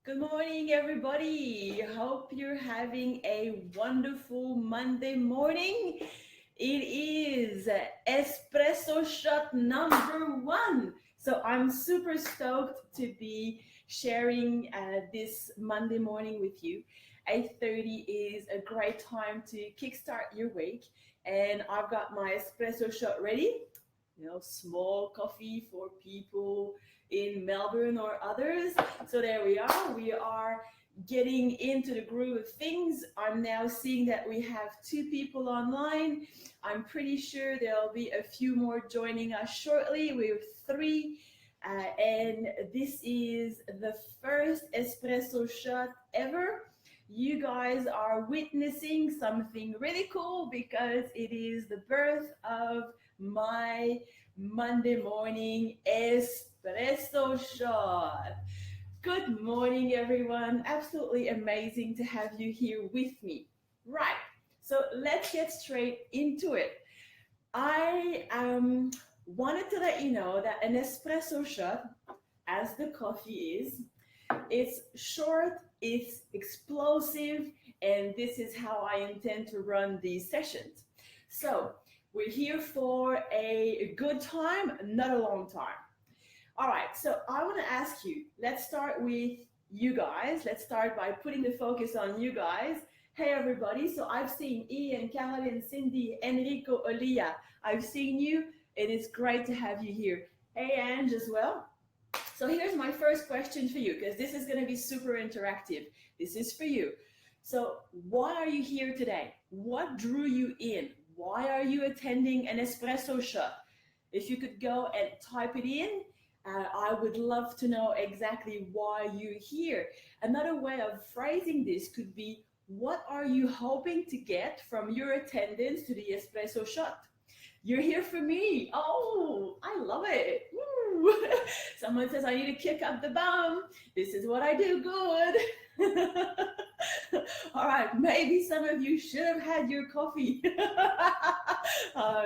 Good morning, everybody. Hope you're having a wonderful Monday morning. It is Espresso Shot number 1. So I'm super stoked to be sharing this Monday morning with you. 8:30 is a great time to kickstart your week. And I've got my espresso shot ready. Small coffee for people in Melbourne or others. So there we are. We are getting into the groove of things. I'm now seeing that we have 2 people online. I'm pretty sure there'll be a few more joining us shortly. We have 3. And this is the first espresso shot ever. You guys are witnessing something really cool because it is the birth of my Monday morning espresso shot. Good morning, everyone. Absolutely amazing to have you here with me. Right, so let's get straight into it. I wanted to let you know that an espresso shot, as the coffee is, it's short, it's explosive, and this is how I intend to run these sessions. So, we're here for a good time, not a long time. All right, so I want to ask you, let's start with you guys. Let's start by putting the focus on you guys. Hey, everybody. So, I've seen Ian, Caroline, Cindy, Enrico, Olia. I've seen you. It is great to have you here. Hey, Ange, as well. So here's my first question for you, because this is going to be super interactive. This is for you. So why are you here today? What drew you in? Why are you attending an espresso shot? If you could go and type it in, I would love to know exactly why you're here. Another way of phrasing this could be, what are you hoping to get from your attendance to the espresso shot? You're here for me. Oh, I love it. Woo. Someone says I need to kick up the bum. This is what I do good. All right, maybe some of you should have had your coffee.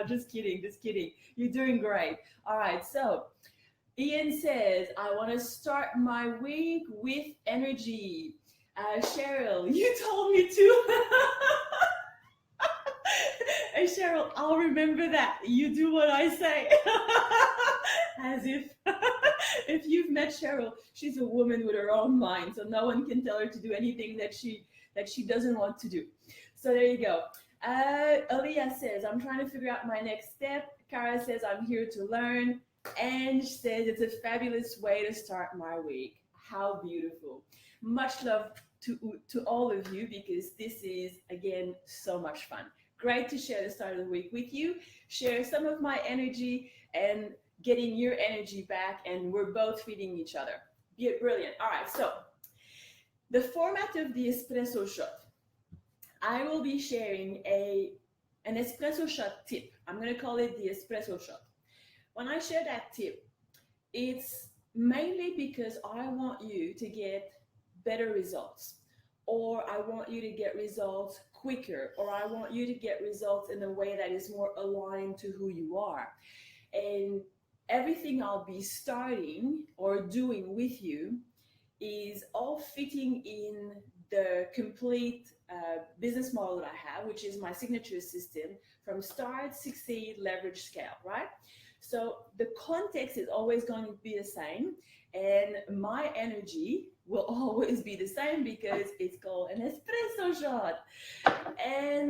Just kidding, just kidding. You're doing great. All right, so Ian says, I want to start my week with energy. Cheryl, you told me to. Hey Cheryl, I'll remember that. You do what I say. As if you've met Cheryl, she's a woman with her own mind, so no one can tell her to do anything that she doesn't want to do. So there you go. Aliyah says, I'm trying to figure out my next step. Kara says, I'm here to learn. Ange says, it's a fabulous way to start my week. How beautiful. Much love to all of you, because this is, again, so much fun. Great to share the start of the week with you, share some of my energy and getting your energy back, and we're both feeding each other. Brilliant. All right, so the format of the espresso shot. I will be sharing an espresso shot tip. I'm going to call it the espresso shot. When I share that tip, it's mainly because I want you to get better results, or I want you to get results quicker, or I want you to get results in a way that is more aligned to who you are. And everything I'll be starting or doing with you is all fitting in the complete business model that I have, which is my signature system from start, succeed, leverage, scale, right? So the context is always going to be the same, and my energy will always be the same because it's called an espresso shot. And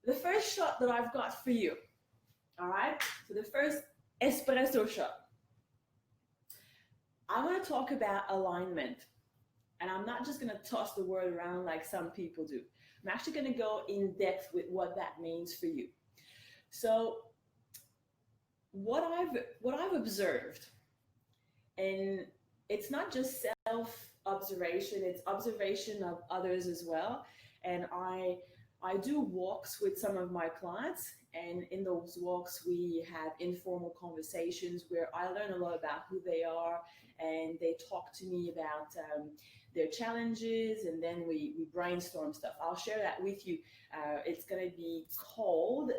the first shot that I've got for you, all right? So the first espresso shot, I want to talk about alignment. And I'm not just going to toss the word around like some people do. I'm actually going to go in depth with what that means for you. So what I've observed, and it's not just self-observation, it's observation of others as well. And I do walks with some of my clients, and in those walks we have informal conversations where I learn a lot about who they are, and they talk to me about their challenges, and then we brainstorm stuff. I'll share that with you. It's going to be called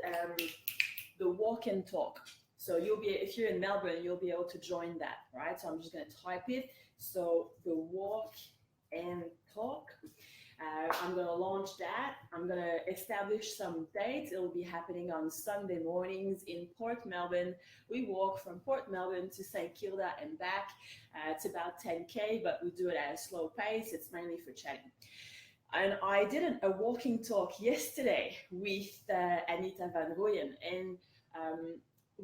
the walk and talk. So if you're in Melbourne, you'll be able to join that, right? So I'm just going to type it. So the walk and talk. I'm going to launch that. I'm going to establish some dates. It will be happening on Sunday mornings in Port Melbourne. We walk from Port Melbourne to St Kilda and back. It's about 10K, but we do it at a slow pace. It's mainly for chatting. And I did a walking talk yesterday with Anita Van Rooyen, and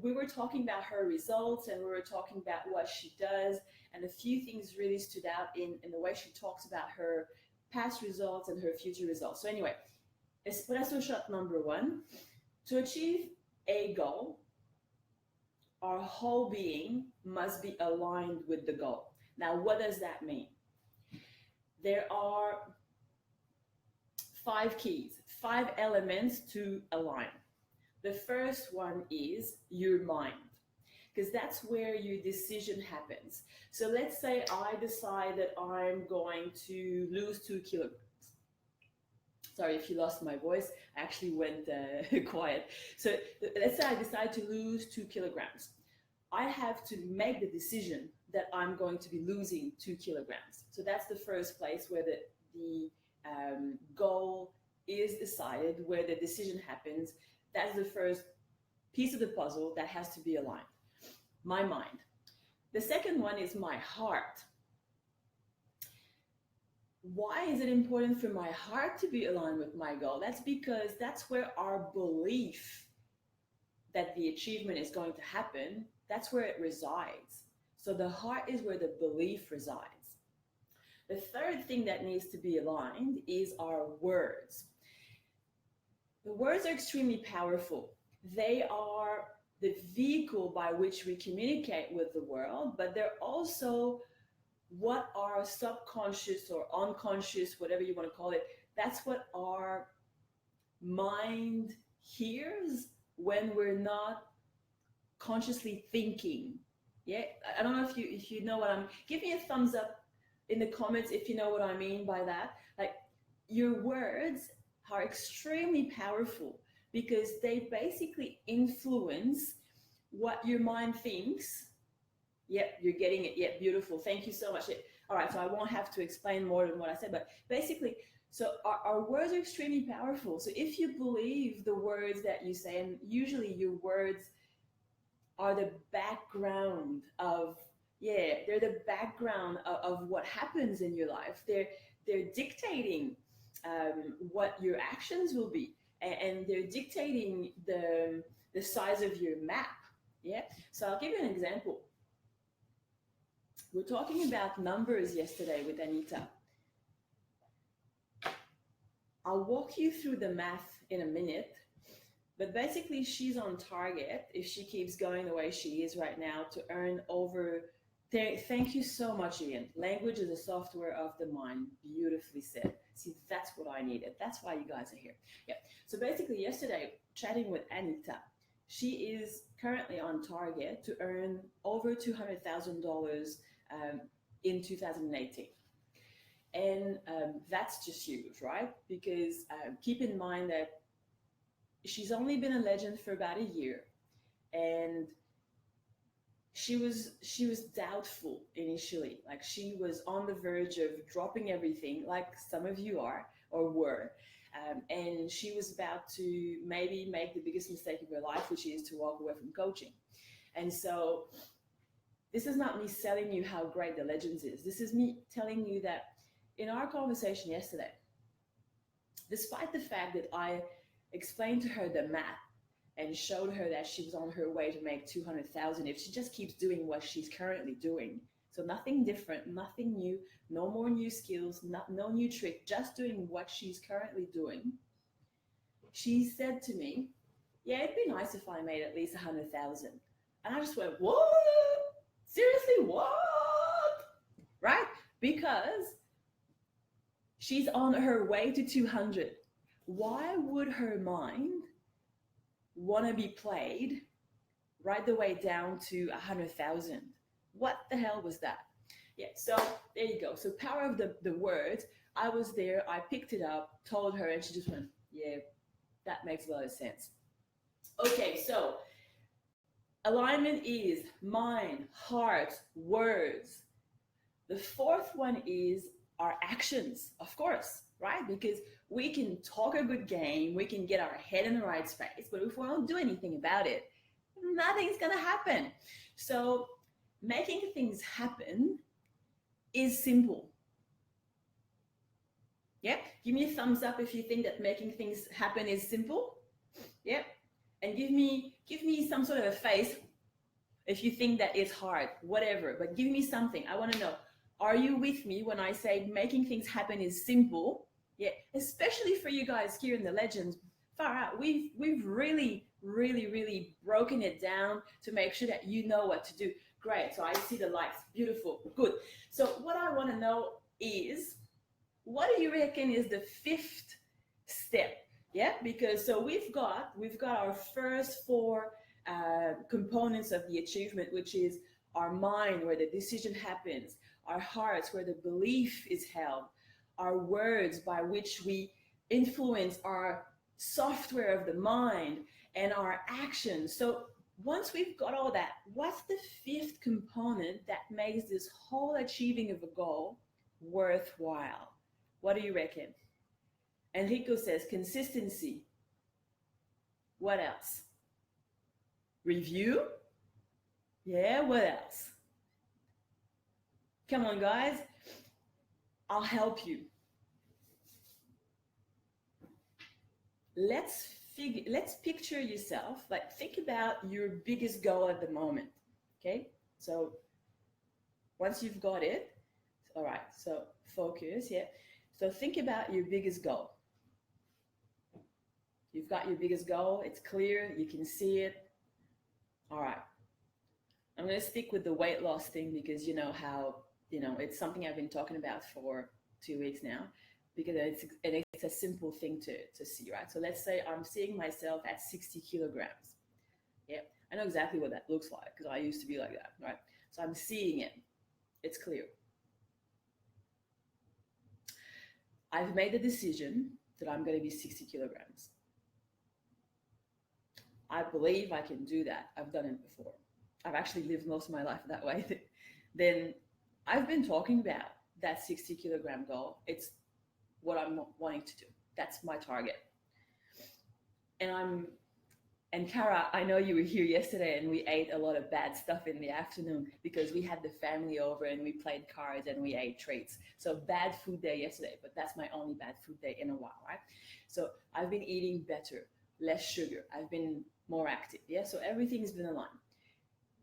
we were talking about her results, and we were talking about what she does, and a few things really stood out in the way she talks about her past results and her future results. So anyway, espresso shot number one: to achieve a goal, our whole being must be aligned with the goal. Now, what does that mean? There are 5 keys, 5 elements to align. The first one is your mind, because that's where your decision happens. So let's say I decide that I'm going to lose 2 kilograms. Sorry if you lost my voice, I actually went quiet. So let's say I decide to lose 2 kilograms. I have to make the decision that I'm going to be losing 2 kilograms. So that's the first place where the goal is decided, where the decision happens. That's the first piece of the puzzle that has to be aligned. My mind. The second one is my heart. Why is it important for my heart to be aligned with my goal? That's because that's where our belief that the achievement is going to happen, that's where it resides. So the heart is where the belief resides. The third thing that needs to be aligned is our words. The words are extremely powerful. They are the vehicle by which we communicate with the world, but they're also what our subconscious or unconscious, whatever you want to call it, that's what our mind hears when we're not consciously thinking. Yeah, I don't know if you know what I'm. Give me a thumbs up in the comments if you know what I mean by that. Like, your words are extremely powerful because they basically influence what your mind thinks. Yep, you're getting it. Yep, beautiful. Thank you so much. All right, so I won't have to explain more than what I said, but basically, so our words are extremely powerful. So if you believe the words that you say, and usually your words are the background of, they're the background of what happens in your life. They're dictating what your actions will be, and they're dictating the size of your map. Yeah. So I'll give you an example. We're talking about numbers yesterday with Anita. I'll walk you through the math in a minute, but basically she's on target, if she keeps going the way she is right now, to earn over. Thank you so much, Ian. Language is a software of the mind. Beautifully said. See, that's what I needed. That's why you guys are here. Yeah. So basically yesterday, chatting with Anita, she is currently on target to earn over $200,000 in 2018. And that's just huge, right? Because keep in mind that she's only been a legend for about a year, and she was doubtful initially. Like, she was on the verge of dropping everything, like some of you are or were. And she was about to maybe make the biggest mistake of her life, which is to walk away from coaching. And so this is not me selling you how great the Legends is. This is me telling you that in our conversation yesterday, despite the fact that I explained to her the math and showed her that she was on her way to make 200,000 if she just keeps doing what she's currently doing. So nothing different, nothing new, no more new skills, no new trick, just doing what she's currently doing. She said to me, yeah, it'd be nice if I made at least 100,000. And I just went, what? Seriously, what? Right? Because she's on her way to 200. Why would her mind want to be played right the way down to 100,000? What the hell was that? Yeah, so there you go. So power of the words. I was there, I picked it up, told her, and she just went, yeah, that makes a lot of sense. Okay, so alignment is mind, heart, words. The fourth one is our actions, of course, right? Because we can talk a good game, we can get our head in the right space, but if we don't do anything about it, nothing's gonna happen. So making things happen is simple. Yep. Give me a thumbs up if you think that making things happen is simple. Yep. And give me some sort of a face if you think that it's hard, whatever. But give me something. I want to know. Are you with me when I say making things happen is simple? Yeah. Especially for you guys here in the Legends, far out. We've really broken it down to make sure that you know what to do. Great. So I see the lights. Beautiful. Good. So what I want to know is, what do you reckon is the fifth step? Yeah, because so we've got our first four components of the achievement, which is our mind, where the decision happens, our hearts, where the belief is held, our words, by which we influence our software of the mind, and our actions. So once we've got all that, what's the fifth component that makes this whole achieving of a goal worthwhile? What do you reckon? Enrico says consistency. What else? Review? Yeah, what else? Come on, guys. I'll help you. Let's picture yourself, like think about your biggest goal at the moment. Okay? So once you've got it, all right, so focus, yeah. So think about your biggest goal. You've got your biggest goal, it's clear, you can see it. All right. I'm going to stick with the weight loss thing because you know how, it's something I've been talking about for 2 weeks now, because it's a simple thing to see, right? So let's say I'm seeing myself at 60 kilograms. Yeah, I know exactly what that looks like because I used to be like that, right? So I'm seeing it. It's clear. I've made the decision that I'm going to be 60 kilograms. I believe I can do that. I've done it before. I've actually lived most of my life that way. Then I've been talking about that 60 kilogram goal. It's what I'm wanting to do. That's my target. And Kara, I know you were here yesterday and we ate a lot of bad stuff in the afternoon because we had the family over and we played cards and we ate treats. So bad food day yesterday, but that's my only bad food day in a while, right? So I've been eating better, less sugar. I've been more active. Yeah, so everything's been aligned.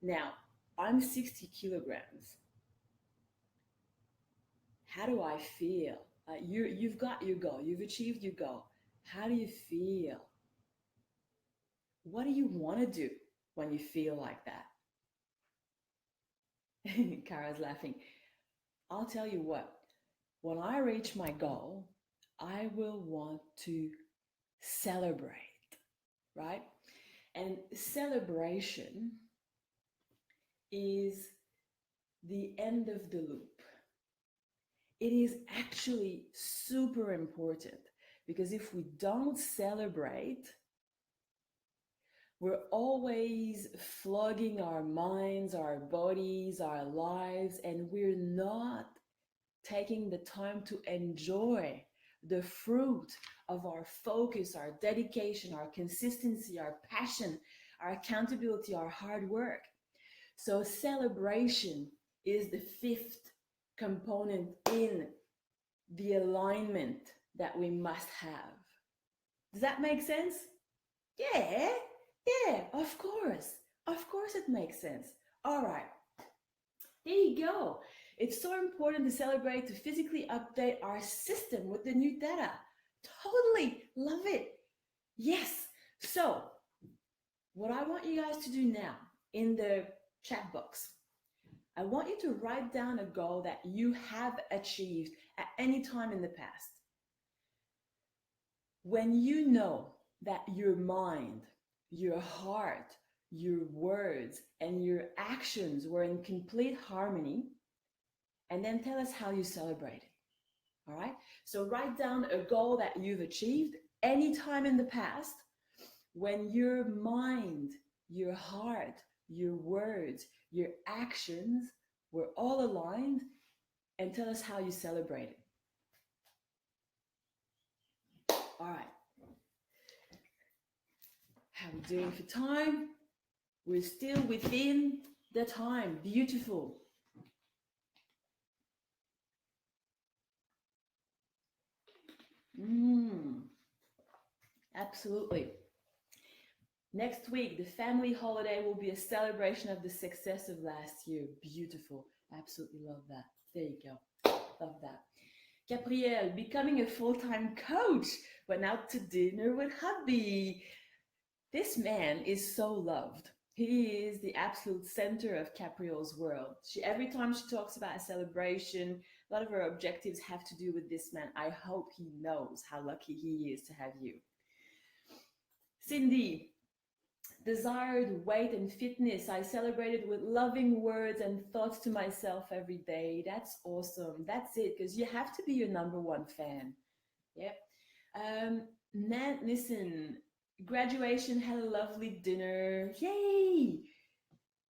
Now, I'm 60 kilograms. How do I feel? You've got your goal. You've achieved your goal. How do you feel? What do you want to do when you feel like that? Kara's laughing. I'll tell you what. When I reach my goal, I will want to celebrate, right? And celebration is the end of the loop. It is actually super important because if we don't celebrate, we're always flogging our minds, our bodies, our lives, and we're not taking the time to enjoy the fruit of our focus, our dedication, our consistency, our passion, our accountability, our hard work. So celebration is the fifth component in the alignment that we must have. Does that make sense? Yeah, of course. Of course it makes sense. All right. There you go. It's so important to celebrate, to physically update our system with the new data. Totally love it. Yes. So what I want you guys to do now in the chat box, I want you to write down a goal that you have achieved at any time in the past. When you know that your mind, your heart, your words, and your actions were in complete harmony, and then tell us how you celebrated. All right? So write down a goal that you've achieved any time in the past when your mind, your heart, your words, your actions were all aligned, and tell us how you celebrated. All right. How we doing for time? We're still within the time. Beautiful. Absolutely. Next week, the family holiday will be a celebration of the success of last year. Beautiful. Absolutely love that. There you go. Love that. Gabrielle, becoming a full-time coach. Went out to dinner with hubby. This man is so loved. He is the absolute center of Capriol's world. Every time she talks about a celebration, a lot of her objectives have to do with this man. I hope he knows how lucky he is to have you. Cindy, desired weight and fitness. I celebrated with loving words and thoughts to myself every day. That's awesome. That's it, because you have to be your number one fan. Yep. Nan, listen, graduation, had a lovely dinner. Yay!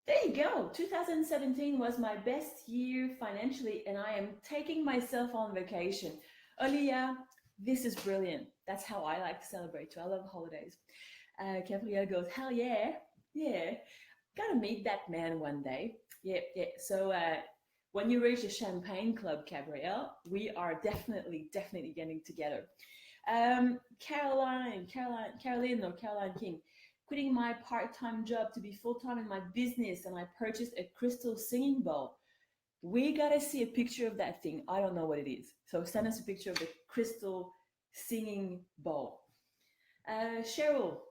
There you go. 2017 was my best year financially, and I am taking myself on vacation. Olia, this is brilliant. That's how I like to celebrate too. I love holidays. Gabrielle goes, hell yeah, yeah. Gotta meet that man one day. Yeah, yeah. So when you reach the Champagne Club, Gabrielle, we are definitely getting together. Caroline King, quitting my part-time job to be full-time in my business, and I purchased a crystal singing bowl. We gotta see a picture of that thing. I don't know what it is. So send us a picture of the crystal singing bowl. Cheryl,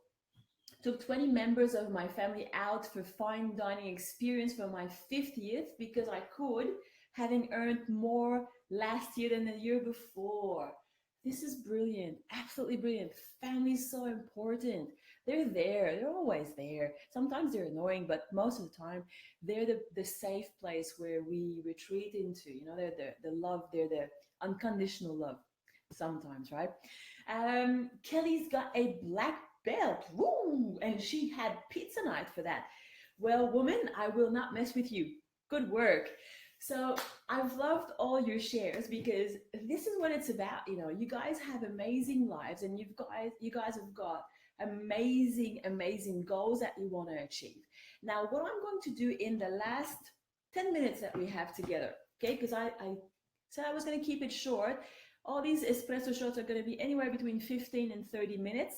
took 20 members of my family out for fine dining experience for my 50th because I could, having earned more last year than the year before. This is brilliant, absolutely brilliant. Family is so important. They're there, they're always there. Sometimes they're annoying, but most of the time they're the safe place where we retreat into. You know, they're the love, they're the unconditional love sometimes, right? Kelly's got a black belt. Woo! And she had pizza night for that. Well, woman, I will not mess with you. Good work. So I've loved all your shares because this is what it's about. You know, you guys have amazing lives, and you guys have got amazing goals that you want to achieve. Now, what I'm going to do in the last 10 minutes that we have together, okay, because I said I was going to keep it short. All these espresso shots are going to be anywhere between 15 and 30 minutes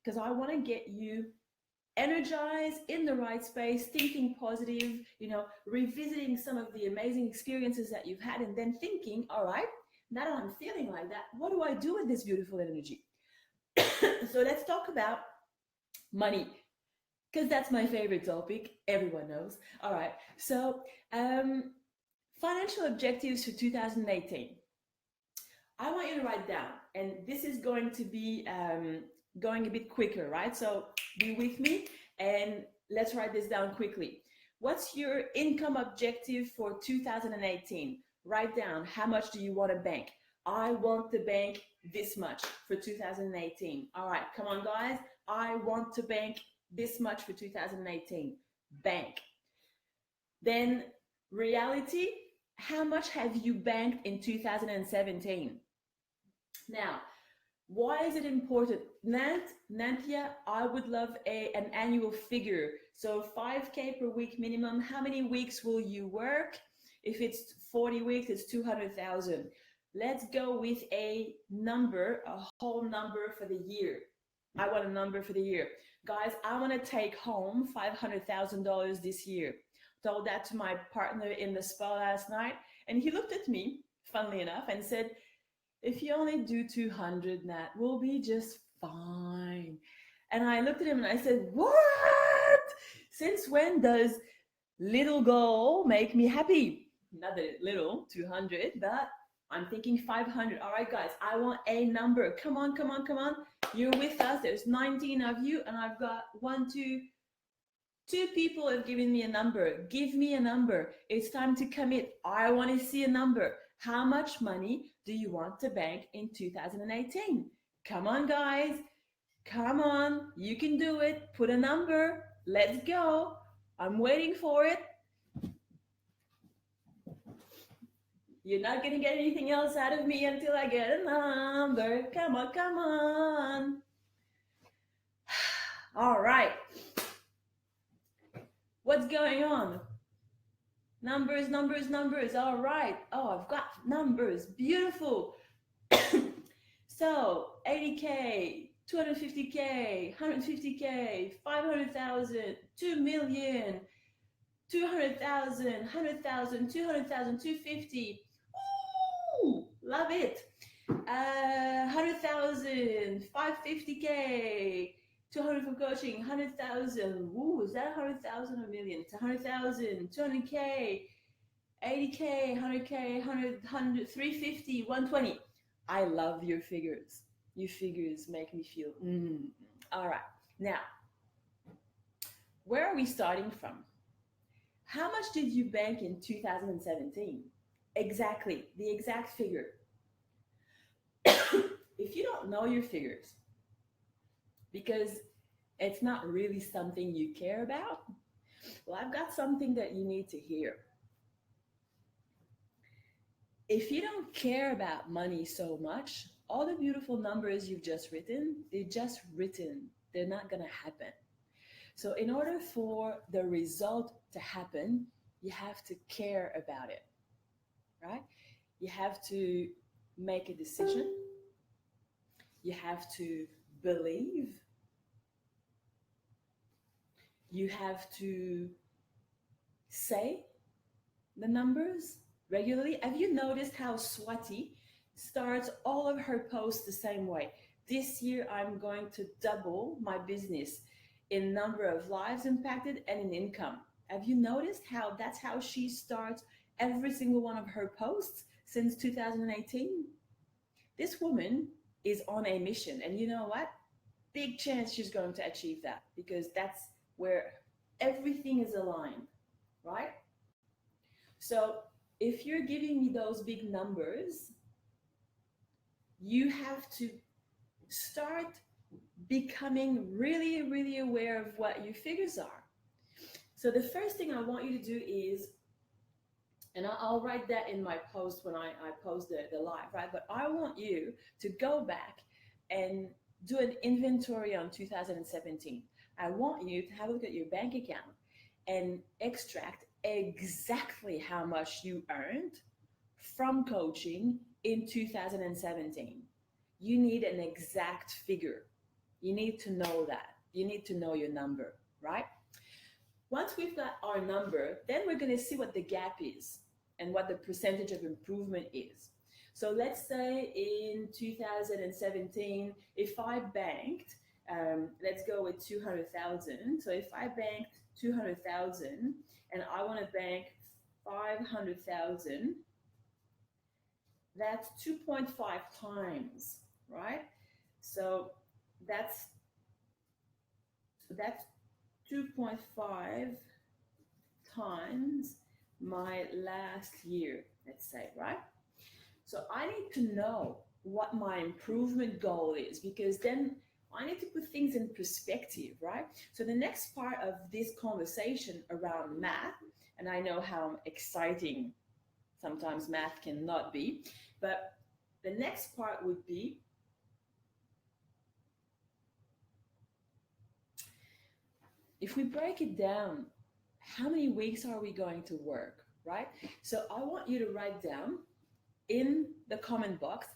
because I want to get you energized, in the right space, thinking positive, you know, revisiting some of the amazing experiences that you've had, and then thinking, all right, now that I'm feeling like that, what do I do with this beautiful energy? So let's talk about money, because that's my favorite topic. Everyone knows. All right. So financial objectives for 2018. I want you to write down, and this is going to be going a bit quicker, right? So be with me and let's write this down quickly. What's your income objective for 2018? Write down, how much do you want to bank? I want to bank this much for 2018. All right, come on, guys. I want to bank this much for 2018. Bank. Then reality, how much have you banked in 2017? Now, why is it important? Nantia, I would love an annual figure. So 5K per week minimum. How many weeks will you work? If it's 40 weeks, it's 200,000. Let's go with a number, a whole number for the year. I want a number for the year. Guys, I want to take home $500,000 this year. Told that to my partner in the spa last night, and he looked at me, funnily enough, and said, if you only do 200, Nat, we'll be just fine. And I looked at him and I said, what? Since when does little goal make me happy? Not that little, 200, but I'm thinking 500. All right, guys, I want a number. Come on. You're with us. There's 19 of you, and I've got two people have given me a number. Give me a number. It's time to commit. I want to see a number. How much money do you want to bank in 2018? Come on, guys. Come on. You can do it. Put a number. Let's go. I'm waiting for it. You're not gonna get anything else out of me until I get a number. Come on, come on. All right. What's going on? Numbers, numbers, numbers. All right. Oh, I've got numbers. Beautiful. So 80K, 250K, 150K, 500,000, 2 million, 200,000, 100,000, 200,000, 250. Ooh, love it. 100,000, 550K, 200 for coaching, 100,000. Ooh, is that 100,000 or million? It's 100,000, 200K, 80K, 100K, 100, 350, 120. I love your figures. Your figures make me feel, All right. Now, where are we starting from? How much did you bank in 2017? Exactly, the exact figure. If you don't know your figures, because it's not really something you care about, well, I've got something that you need to hear. If you don't care about money so much, all the beautiful numbers you've just written, they're just written. They're not going to happen. So, in order for the result to happen, you have to care about it, right? You have to make a decision. You have to believe. You have to say the numbers regularly. Have you noticed how Swati starts all of her posts the same way? This year, I'm going to double my business in number of lives impacted and in income. Have you noticed how that's how she starts every single one of her posts since 2018? This woman is on a mission, and you know what? Big chance she's going to achieve that because that's where everything is aligned, right? So if you're giving me those big numbers, you have to start becoming really, really aware of what your figures are. So the first thing I want you to do is, and I'll write that in my post when I post the live, right? But I want you to go back and do an inventory on 2017. I want you to have a look at your bank account and extract exactly how much you earned from coaching in 2017. You need an exact figure. You need to know that. You need to know your number, right? Once we've got our number, then we're going to see what the gap is and what the percentage of improvement is. So let's say in 2017, if I banked, let's go with 200,000. So if I banked 200,000 and I want to bank 500,000, that's 2.5 times, right? So that's that's 2.5 times my last year, let's say, right? So I need to know what my improvement goal is because then I need to put things in perspective, right? So the next part of this conversation around math, and I know how exciting sometimes math cannot be, but the next part would be if we break it down, how many weeks are we going to work, right? So I want you to write down in the comment box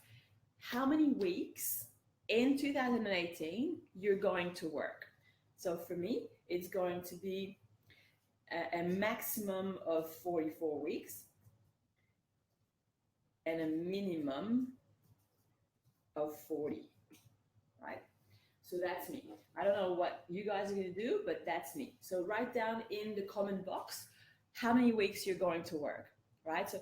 how many weeks in 2018 you're going to work. So for me, it's going to be a maximum of 44 weeks and a minimum of 40, right? So that's me. I don't know what you guys are going to do, but that's me. So write down in the comment box how many weeks you're going to work, right? So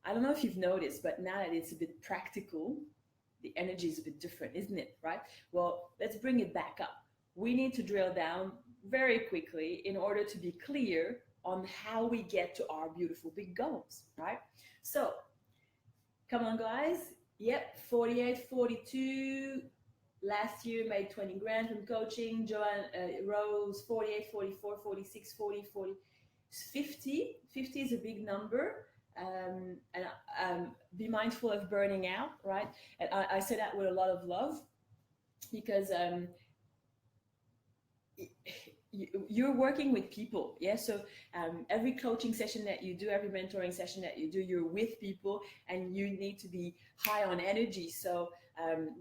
I don't know if you've noticed, but now that it's a bit practical, the energy is a bit different, isn't it? Right? Well, let's bring it back up. We need to drill down very quickly in order to be clear on how we get to our beautiful big goals, right? So, come on, guys. Yep, 48, 42. Last year made 20 grand from coaching. Joanne Rose, 48, 44, 46, 40, 40, 50. 50 is a big number. And be mindful of burning out, right? And I say that with a lot of love because you're working with people, yeah. So every coaching session that you do, every mentoring session that you do, you're with people, and you need to be high on energy. So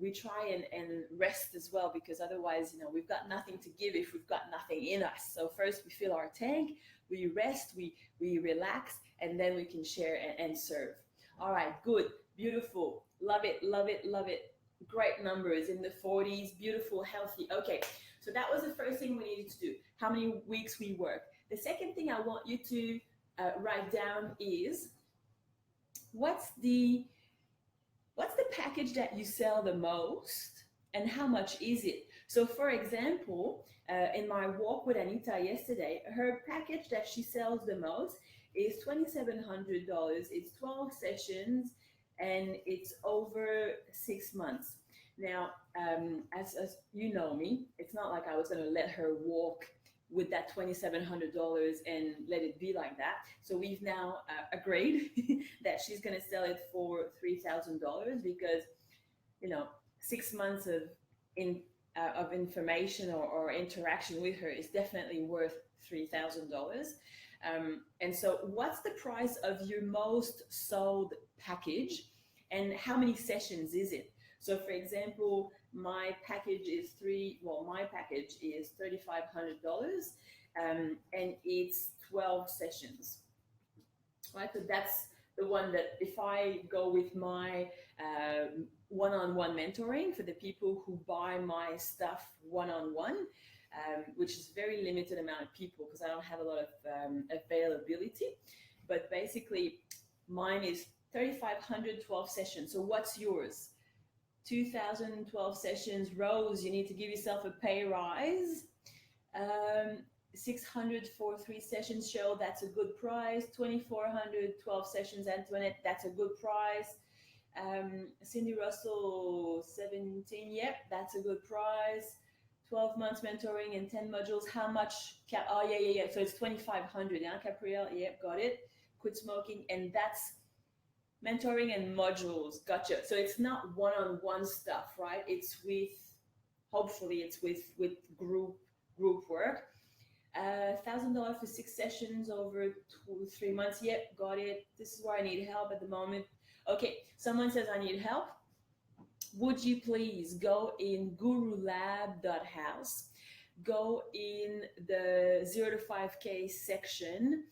we try and rest as well, because otherwise, we've got nothing to give if we've got nothing in us. So first we fill our tank, we rest, we relax, and then we can share and serve. All right, good, beautiful, love it, love it, love it. Great numbers in the 40s, beautiful, healthy. Okay, so that was the first thing we needed to do. How many weeks we work. The second thing I want you to write down is what's the what's the package that you sell the most, and how much is it? So, for example, in my walk with Anita yesterday, her package that she sells the most is $2,700. It's 12 sessions, and it's over 6 months. Now, as you know me, it's not like I was going to let her walk with that $2,700 and let it be like that. So we've now agreed that she's going to sell it for $3,000, because 6 months of information or interaction with her is definitely worth $3,000. And so, what's the price of your most sold package, and how many sessions is it? So, for example, my package is $3,500, and it's 12 sessions, right? So that's the one that if I go with my one-on-one mentoring for the people who buy my stuff one-on-one, which is very limited amount of people because I don't have a lot of availability. But basically, mine is 3,500, 12 sessions. So what's yours? 2012 sessions. Rose, you need to give yourself a pay rise. 600 for 3 sessions. Cheryl, that's a good price. 2,400, 12 sessions. Antoinette, that's a good price. Cindy Russell, 17. Yep, that's a good price. 12 months mentoring and 10 modules. How much? Oh, yeah. So it's 2,500. Yeah, Capriel. Yep, got it. Quit smoking. And that's mentoring and modules. Gotcha. So it's not one-on-one stuff, right? It's with, hopefully it's with group work. $1,000 for 6 sessions over 3 months. Yep, got it. This is where I need help at the moment. Okay, someone says I need help. Would you please go in gurulab.house, go in the 0 to 5K section.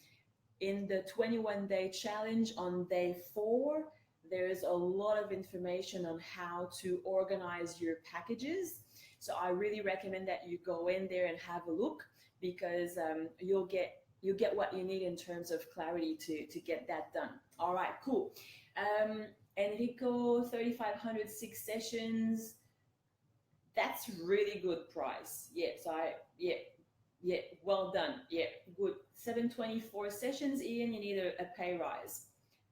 In the 21-day challenge on day 4, there's a lot of information on how to organize your packages. So I really recommend that you go in there and have a look, because you'll get what you need in terms of clarity to get that done. All right, cool. Enrico, 3,500, 6 sessions. That's really good price. Yeah, well done. Yeah, good. 724 sessions, Ian. You need a pay rise,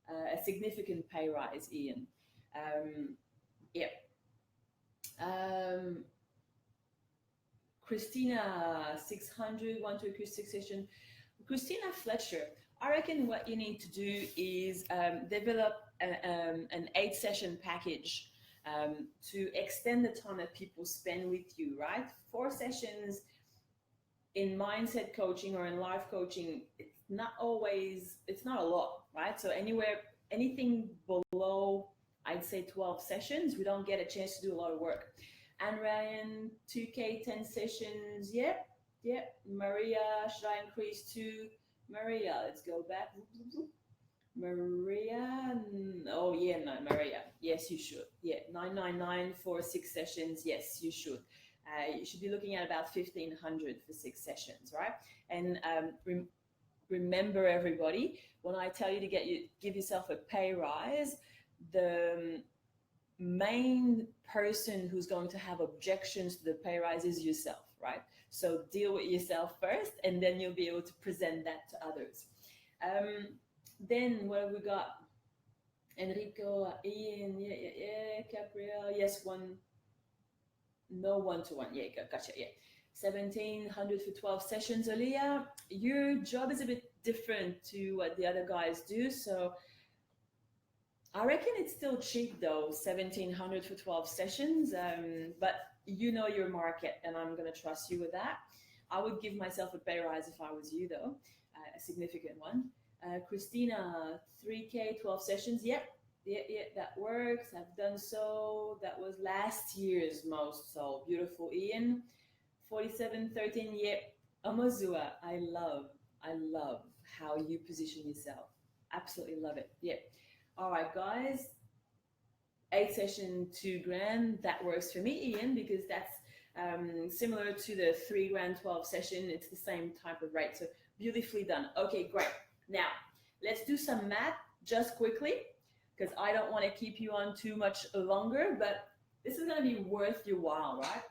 a significant pay rise, Ian. Yeah. Christina, 600, 1 to 6 session. Christina Fletcher, I reckon what you need to do is develop an 8-session package to extend the time that people spend with you, right? 4 sessions in mindset coaching or in life coaching, it's not a lot, right? So anything below, I'd say 12 sessions, we don't get a chance to do a lot of work. And Ryan, 2K, 10 sessions. Yep. Maria, should I increase to Maria? Let's go back. Maria, oh yeah, no, Maria. Yes, you should. Yeah, 999 for 6 sessions. Yes, you should. You should be looking at about 1,500 for 6 sessions, right? And remember, everybody, when I tell you to give yourself a pay rise, the main person who's going to have objections to the pay rise is yourself, right? So deal with yourself first, and then you'll be able to present that to others. Then what have we got? Enrico, Ian, yeah, Gabriel, yes, no one-to-one, yeah, gotcha, yeah. 1,700 for 12 sessions. Alia, your job is a bit different to what the other guys do, so I reckon it's still cheap though, 1,700 for 12 sessions. But you know your market, and I'm gonna trust you with that. I would give myself a pay rise if I was you, though, a significant one. Christina, 3K, 12 sessions. Yep, yeah, that works. I've done so. That was last year's most so beautiful. Ian, 4713. Yep, Amazua. I love how you position yourself. Absolutely love it. Yep. All right, guys. 8 session, 2 grand. That works for me, Ian, because that's similar to the 3 grand 12 session. It's the same type of rate. So beautifully done. Okay, great. Now let's do some math just quickly because I don't want to keep you on too much longer, but this is going to be worth your while, right?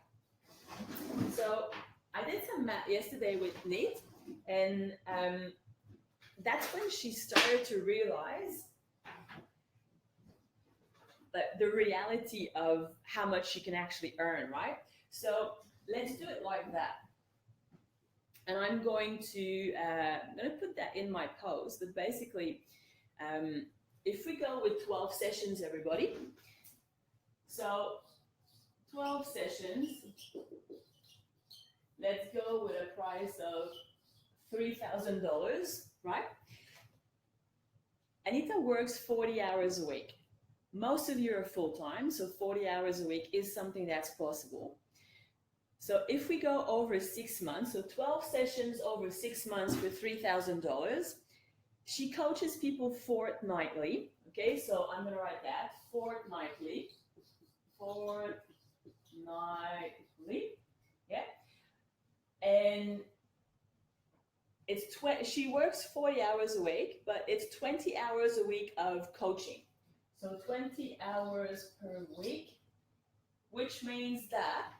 So I did some math yesterday with Nate, and that's when she started to realize the reality of how much she can actually earn, right? So let's do it like that. And I'm going to put that in my post, but basically, if we go with 12 sessions, everybody, so 12 sessions, let's go with a price of $3,000, right? Anita works 40 hours a week. Most of you are full-time, so 40 hours a week is something that's possible. So if we go over 6 months, so 12 sessions over 6 months for $3,000, she coaches people fortnightly. Okay, so I'm going to write that, fortnightly, yeah. And she works 40 hours a week, but it's 20 hours a week of coaching. So 20 hours per week, which means that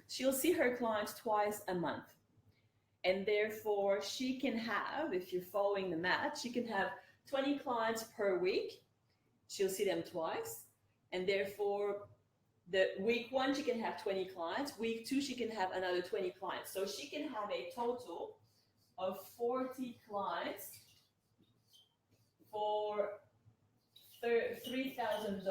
she'll see her clients twice a month. And therefore, she can have, if you're following the math, she can have 20 clients per week. She'll see them twice. And therefore, the week 1, she can have 20 clients. Week 2, she can have another 20 clients. So she can have a total of 40 clients for $3,000,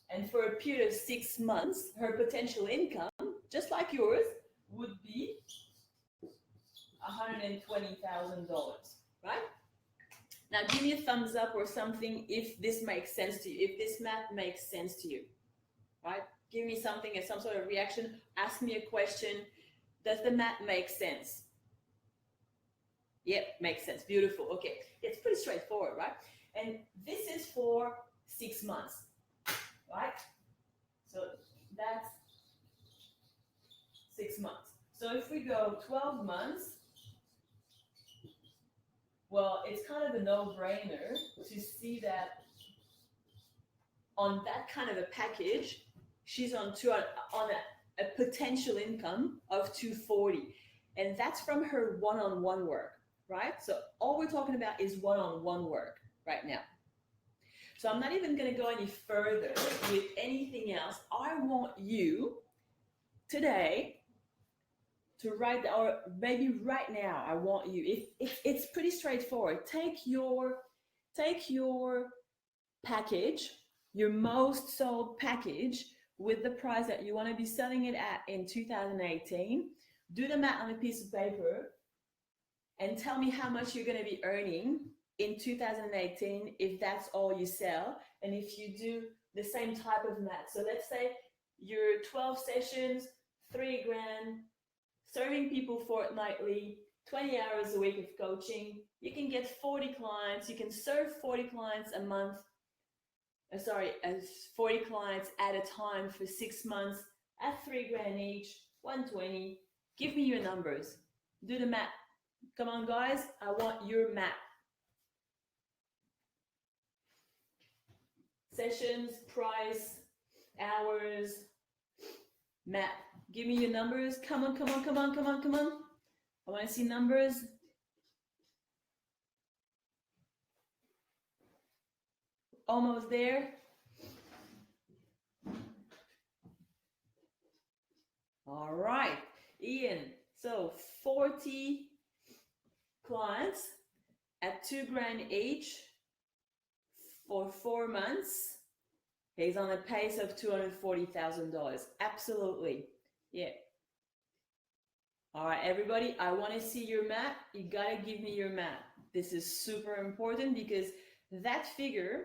and for a period of 6 months, her potential income, just like yours, would be $120,000, right? Now, give me a thumbs up or something if this makes sense to you, if this math makes sense to you, right? Give me something as some sort of reaction. Ask me a question. Does the math make sense? Yep, makes sense. Beautiful. Okay, it's pretty straightforward, right? And this is for 6 months, right? So that's 6 months. So if we go 12 months, well, it's kind of a no-brainer to see that on that kind of a package, she's on a potential income of 240, and that's from her one-on-one work, right? So all we're talking about is one-on-one work right now. So I'm not even going to go any further with anything else. I want you today to write, or maybe right now, I want you, it's pretty straightforward. Take your package, your most sold package, with the price that you want to be selling it at in 2018. Do the math on a piece of paper and tell me how much you're going to be earning in 2018 if that's all you sell, and if you do the same type of math. So let's say your 12 sessions, 3 grand, serving people fortnightly, 20 hours a week of coaching. You can get 40 clients. You can serve 40 clients a month. 40 clients at a time for 6 months at 3 grand each, 120. Give me your numbers. Do the math. Come on, guys. I want your math. Sessions, price, hours, math. Give me your numbers. Come on, come on, come on, come on, come on. I want to see numbers. Almost there. All right, Ian. So 40 clients at 2 grand each. for 4 months, he's on a pace of $240,000. Absolutely. Yeah. All right, everybody, I want to see your map. You got to give me your map. This is super important because that figure,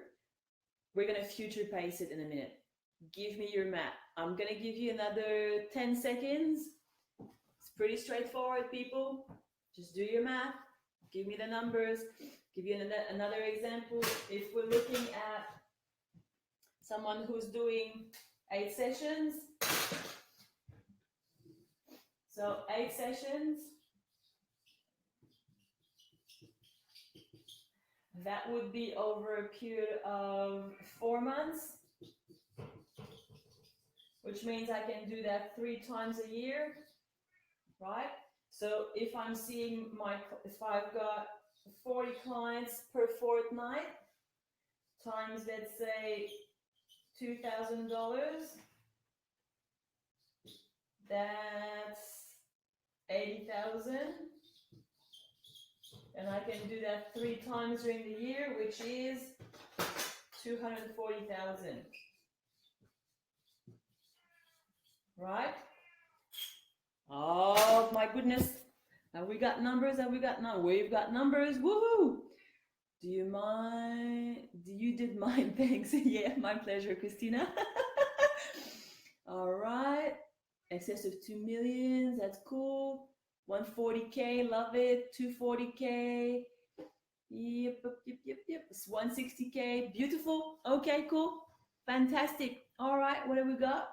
we're going to future pace it in a minute. Give me your map. I'm going to give you another 10 seconds. It's pretty straightforward, people. Just do your math. Give me the numbers. Give you another example. If we're looking at someone who's doing 8 sessions, so 8 sessions, that would be over a period of 4 months, which means I can do that 3 times a year, right? So if I'm seeing if I've got 40 clients per fortnight, times, let's say, $2,000, that's 80,000. And I can do that 3 times during the year, which is 240,000. Right? Oh my goodness. Have we got numbers? Have we got numbers? We've got numbers. Woohoo! Do you mind? You did mine. Thanks. Yeah, my pleasure, Christina. All right. Excess of 2 million. That's cool. 140K. Love it. 240K. Yep. It's 160K. Beautiful. Okay, cool. Fantastic. All right. What have we got?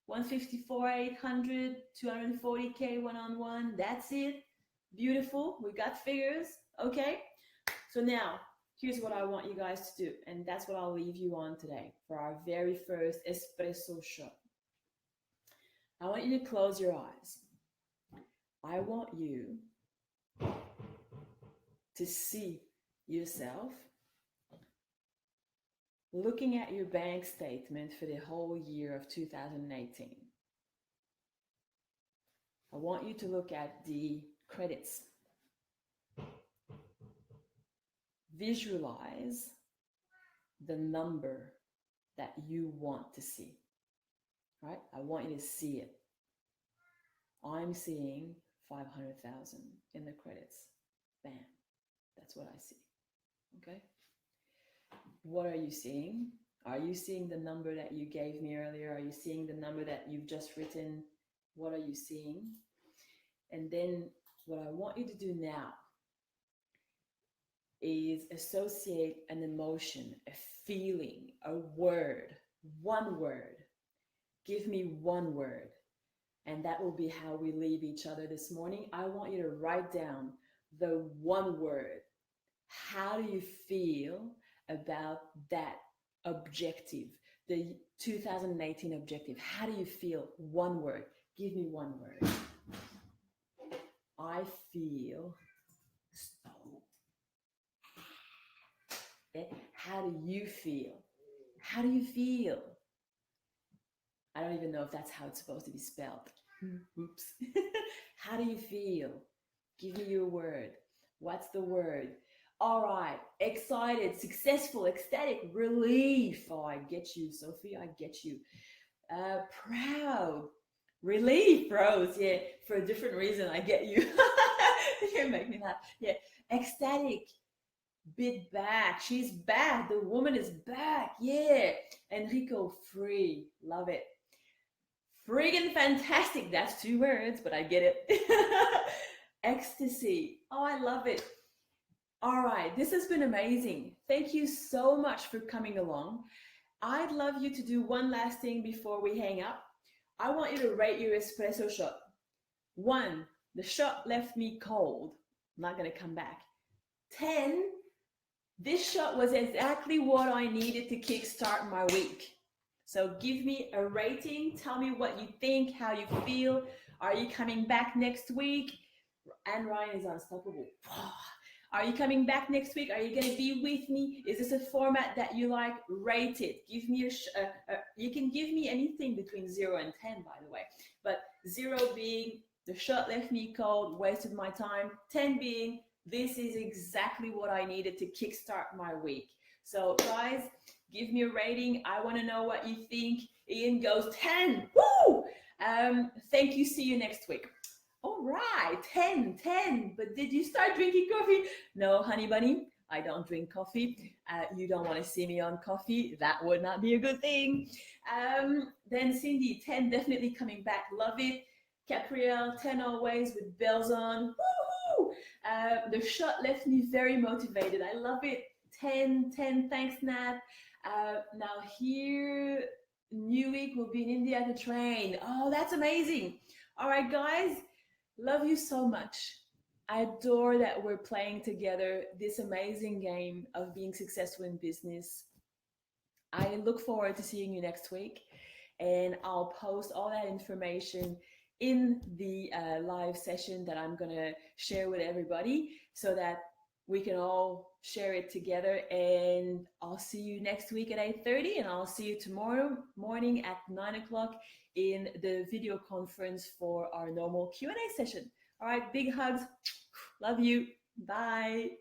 154, 800, 240K one-on-one. That's it. Beautiful. We got figures. Okay. So now, here's what I want you guys to do. And that's what I'll leave you on today for our very first espresso shot. I want you to close your eyes. I want you to see yourself looking at your bank statement for the whole year of 2018. I want you to look at the credits. Visualize the number that you want to see, right? I want you to see it. I'm seeing 500,000 in the credits. Bam. That's what I see. Okay? What are you seeing? Are you seeing the number that you gave me earlier? Are you seeing the number that you've just written? What are you seeing? And then what I want you to do now is associate an emotion, a feeling, a word, one word. Give me one word. And that will be how we leave each other this morning. I want you to write down the one word. How do you feel about that objective, the 2018 objective? How do you feel? One word. Give me one word. I feel so. How do you feel? How do you feel? I don't even know if that's how it's supposed to be spelled. Oops. How do you feel? Give me your word. What's the word? All right. Excited, successful, ecstatic, relief. Oh, I get you, Sophie. I get you. Proud, relief, Rose. Yeah, for a different reason. I get you. You make me laugh. Yeah, ecstatic. Bit back. She's back. The woman is back. Yeah. Enrico, free. Love it. Friggin' fantastic. That's 2 words, but I get it. Ecstasy. Oh, I love it. All right. This has been amazing. Thank you so much for coming along. I'd love you to do one last thing before we hang up. I want you to rate your espresso shot. 1, the shot left me cold. I'm not going to come back. 10, this shot was exactly what I needed to kickstart my week. So give me a rating. Tell me what you think, how you feel. Are you coming back next week? And Ryan is unstoppable. Are you coming back next week? Are you going to be with me? Is this a format that you like? Rate it. Give me you can give me anything between 0 and 10, by the way. But 0 being the shot left me cold, wasted my time. 10 being this is exactly what I needed to kickstart my week. So guys, give me a rating. I want to know what you think. Ian goes 10. Woo! Thank you. See you next week. All right, 10, 10. But did you start drinking coffee? No, honey bunny, I don't drink coffee. You don't want to see me on coffee. That would not be a good thing. Then Cindy, 10 definitely coming back. Love it. Capriel, 10 always with bells on. Woohoo! The shot left me very motivated. I love it. 10, 10. Thanks, Nat. Now here, new week will be in India to train. Oh, that's amazing. All right, guys. Love you so much. I adore that we're playing together this amazing game of being successful in business. I look forward to seeing you next week, and I'll post all that information in the live session that I'm gonna share with everybody so that we can all share it together. And I'll see you next week at 8:30, and I'll see you tomorrow morning at 9 o'clock in the video conference for our normal Q&A session. All right, big hugs. Love you. Bye.